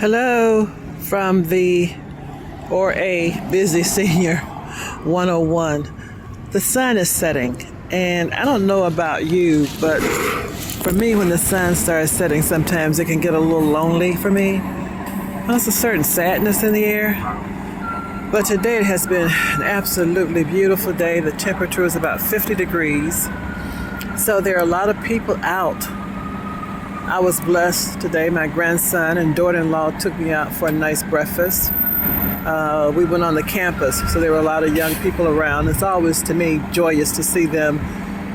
Hello from the or a busy senior 101. The sun is setting, and I don't know about you, but for me, when the sun starts setting, sometimes it can get a little lonely for me. There's a certain sadness in the air. But today it has been an absolutely beautiful day. The temperature is about 50 degrees. So there are a lot of people out. I was blessed today. My grandson and daughter-in-law took me out for a nice breakfast. We went on the campus, so there were a lot of young people around. It's always, to me, joyous to see them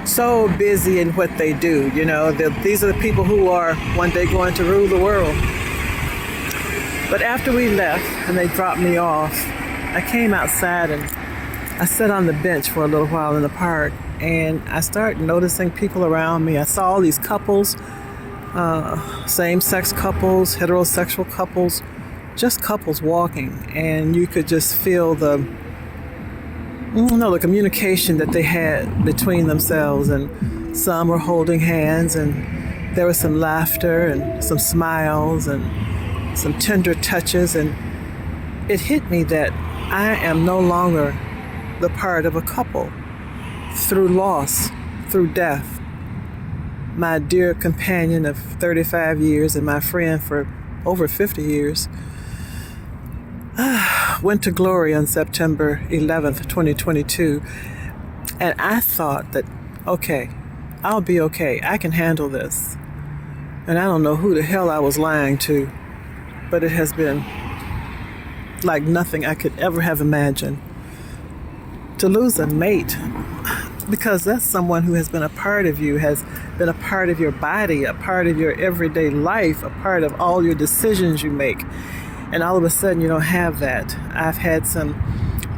so busy in what they do. You know, these are the people who are one day going to rule the world. But after we left and they dropped me off, I came outside and I sat on the bench for a little while in the park, and I started noticing people around me. I saw all these couples, same-sex couples, heterosexual couples, just couples walking, and you could just feel the communication that they had between themselves, and some were holding hands, and there was some laughter and some smiles and some tender touches, and it hit me that I am no longer the part of a couple. Through loss, through death, my dear companion of 35 years and my friend for over 50 years went to glory on September 11th, 2022. And I thought that, okay, I'll be okay. I can handle this. And I don't know who the hell I was lying to, but it has been like nothing I could ever have imagined. To lose a mate, because that's someone who has been a part of you, has been a part of your body, a part of your everyday life, a part of all your decisions you make. And all of a sudden you don't have that. I've had some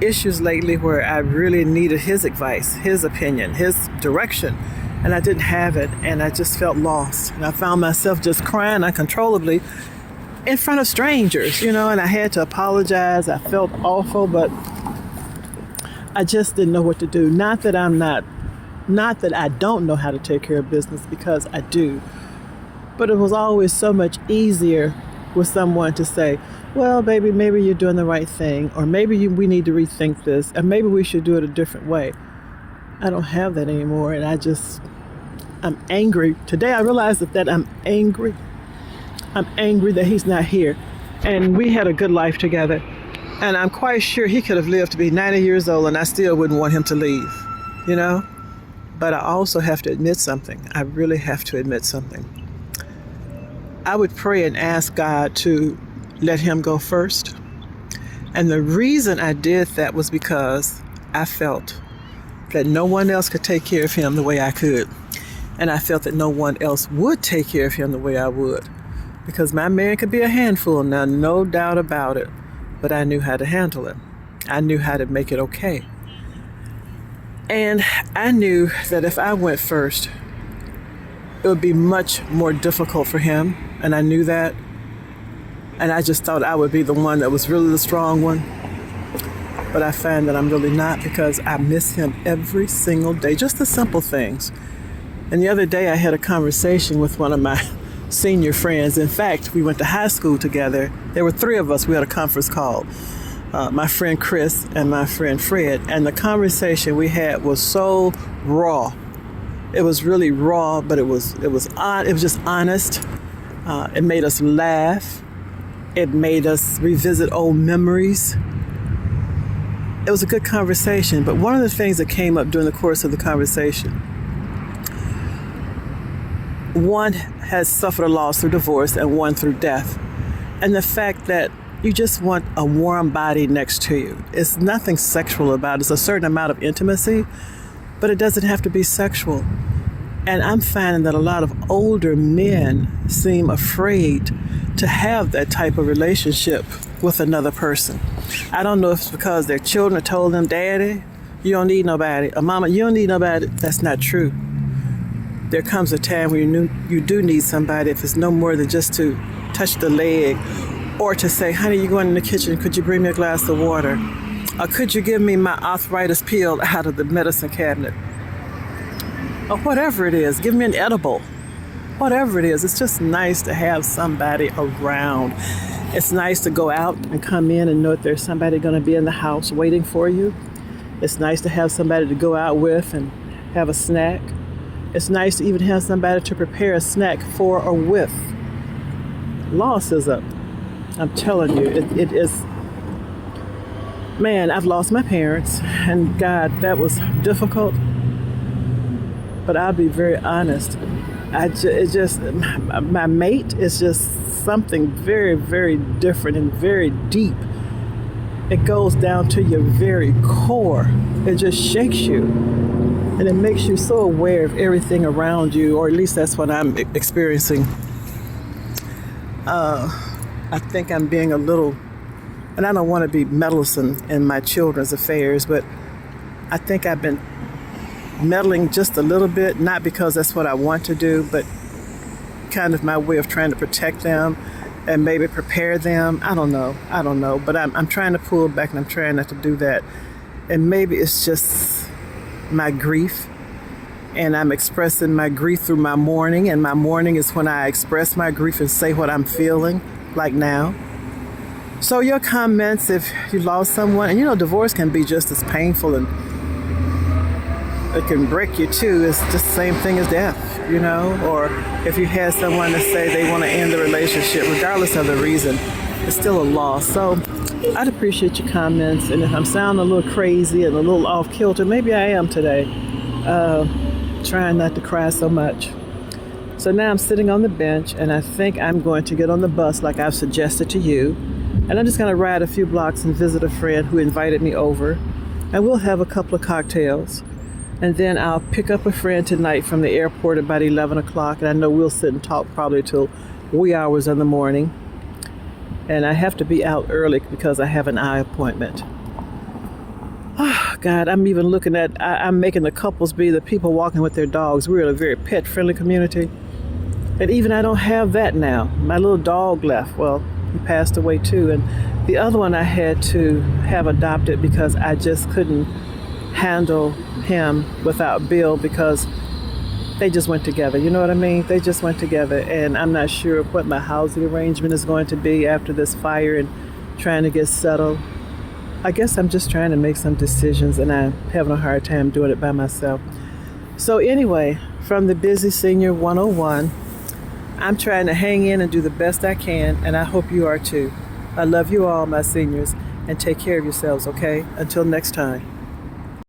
issues lately where I really needed his advice, his opinion, his direction, and I didn't have it, and I just felt lost. And I found myself just crying uncontrollably in front of strangers, and I had to apologize. I felt awful, but I just didn't know what to do. Not that I don't know how to take care of business, because I do. But it was always so much easier with someone to say, well, baby, maybe you're doing the right thing, or maybe we need to rethink this, and maybe we should do it a different way. I don't have that anymore, and I'm angry. Today I realized that I'm angry. I'm angry that he's not here. And we had a good life together. And I'm quite sure he could have lived to be 90 years old, and I still wouldn't want him to leave, But I also have to admit something. I really have to admit something. I would pray and ask God to let him go first. And the reason I did that was because I felt that no one else could take care of him the way I could. And I felt that no one else would take care of him the way I would. Because my man could be a handful now, no doubt about it. But I knew how to handle it. I knew how to make it okay. And I knew that if I went first, it would be much more difficult for him. And I knew that. And I just thought I would be the one that was really the strong one. But I find that I'm really not, because I miss him every single day. Just the simple things. And the other day I had a conversation with one of my senior friends. In fact, we went to high school together. There were three of us. We had a conference call. My friend Chris and my friend Fred. And the conversation we had was so raw. It was really raw, but it was just honest. It made us laugh. It made us revisit old memories. It was a good conversation. But one of the things that came up during the course of the conversation, one has suffered a loss through divorce and one through death. And the fact that you just want a warm body next to you. It's nothing sexual about it. It's a certain amount of intimacy, but it doesn't have to be sexual. And I'm finding that a lot of older men seem afraid to have that type of relationship with another person. I don't know if it's because their children told them, Daddy, you don't need nobody. Or Mama, you don't need nobody. That's not true. There comes a time when you do need somebody, if it's no more than just to touch the leg, or to say, honey, you going in the kitchen, could you bring me a glass of water? Or could you give me my arthritis pill out of the medicine cabinet? Or whatever it is, give me an edible. Whatever it is, it's just nice to have somebody around. It's nice to go out and come in and know that there's somebody going to be in the house waiting for you. It's nice to have somebody to go out with and have a snack. It's nice to even have somebody to prepare a snack for or with. Loss is up. I'm telling you, it is. Man, I've lost my parents, and God, that was difficult. But I'll be very honest. My mate is just something very, very different and very deep. It goes down to your very core. It just shakes you. And it makes you so aware of everything around you, or at least that's what I'm experiencing. I think I'm being a little, and I don't want to be meddlesome in my children's affairs, but I think I've been meddling just a little bit, not because that's what I want to do, but kind of my way of trying to protect them and maybe prepare them. I don't know, but I'm trying to pull back, and I'm trying not to do that. And maybe it's just my grief, and I'm expressing my grief through my mourning, and my mourning is when I express my grief and say what I'm feeling, like now. So your comments, if you lost someone, and divorce can be just as painful, and it can break you too. It's just the same thing as death, or if you had someone to say they want to end the relationship, regardless of the reason, it's still a loss. So I'd appreciate your comments, and if I'm sounding a little crazy and a little off kilter, maybe I am today, trying not to cry so much. So now I'm sitting on the bench, and I think I'm going to get on the bus like I've suggested to you, and I'm just going to ride a few blocks and visit a friend who invited me over, and we'll have a couple of cocktails, and then I'll pick up a friend tonight from the airport about 11 o'clock, and I know we'll sit and talk probably till wee hours in the morning. And I have to be out early because I have an eye appointment. Oh, God, I'm even looking at, I'm making the couples be the people walking with their dogs. We're in a very pet-friendly community. And even I don't have that now. My little dog left. Well, he passed away too. And the other one I had to have adopted because I just couldn't handle him without Bill, because they just went together. You know what I mean? They just went together, and I'm not sure what my housing arrangement is going to be after this fire and trying to get settled. I guess I'm just trying to make some decisions, and I'm having a hard time doing it by myself. So anyway, from the Busy Senior 101, I'm trying to hang in and do the best I can, and I hope you are too. I love you all, my seniors, and take care of yourselves, okay? Until next time.